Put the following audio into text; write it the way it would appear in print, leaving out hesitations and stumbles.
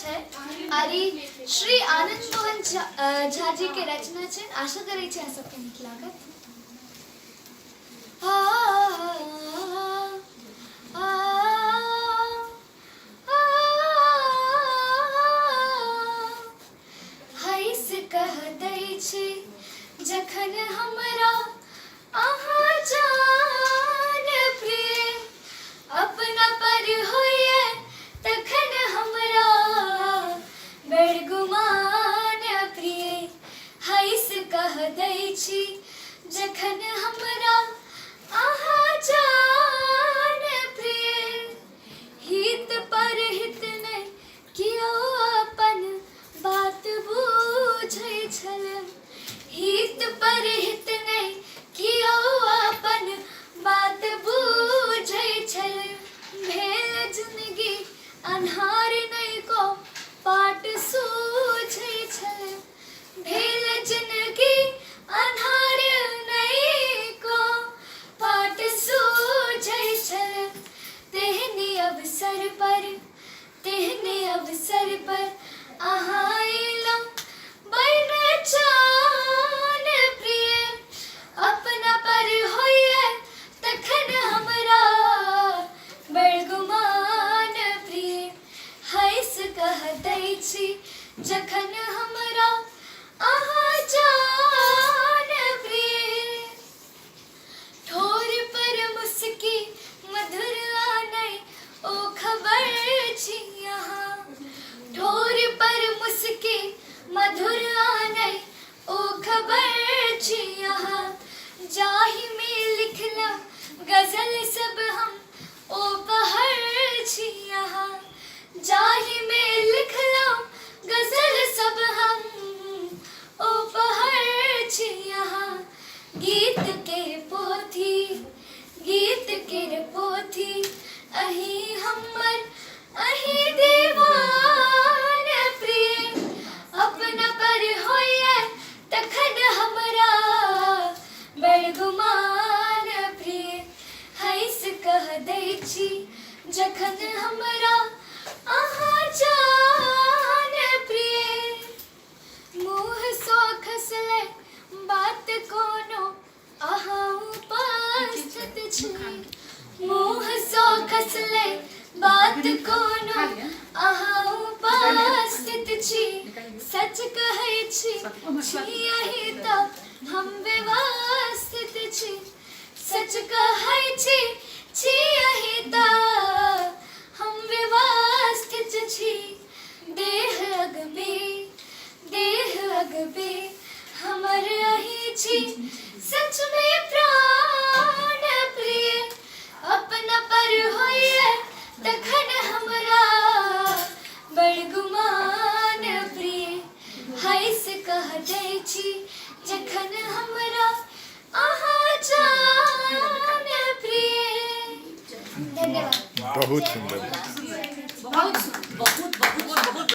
છે આરી શ્રી આનંદ મોહન झा जी के रचना છે। आशा करै छी अहाँ सबके नीक लागत। हंस कह दै छी जखन हमरा अहाँ जान प्रिय अपना पर होइए तखन हमरा बड़ गुमान प्रिय। हंस कह दै छी जखन हमरा अहाँ जान प्रिय हित पर हित नहीं कियो अपन बात बूझै छल हित पर हित नहीं कियो अपन बात बूझै छल भेल जिंदगी अन्हार नहीं को पाट सूझै छल भेल जिंदगी अन्हार नहीं को पाट सूझै छल तेहने अवसर पर अहाँ अयलहुँ बन जान प्रिय अपना पर होइए तखन हमरा बड़ गुमान प्रिय। हंस कह दै छी जखन हमरा अहाँ जान प्रिय ठोर पर मुस्की मधुर आनै ओ खबर छी यहाँ ठोर पर मुस्की मधुर आनै ओ खबर छी यहाँ जाहि में लिखलहुँ गजल सब हम ओ पहर छी यहाँ जाहि में लिखलहुँ गजल सब हम ओ पहर छी यहाँ गीत केर पोथी अही हमर अही दीवान प्रिय अपना पर होइए तखन हमरा बड़ गुमान प्रिय। हंस कह दै छी जखन हमरा अहाँ जान प्रिय मुँह सो खसलै बात कोनो अहाँ उपस्थित छी मुँह सो खसलै बात कोनो अहाँ उपस्थित छी सच कहै छी यही तो हम व्यवस्थित छी सच कहै छी यही तो हम व्यवस्थित छी देह अगबे हमर अही छी सच में प्राण प्रिय अपना पर होइए तखन हमरा बड़ गुमान प्रिय। हंस कह दै छी जखन हमरा अहाँ जान प्रिय। धन्यवाद। बहुत सुंदर। बहुत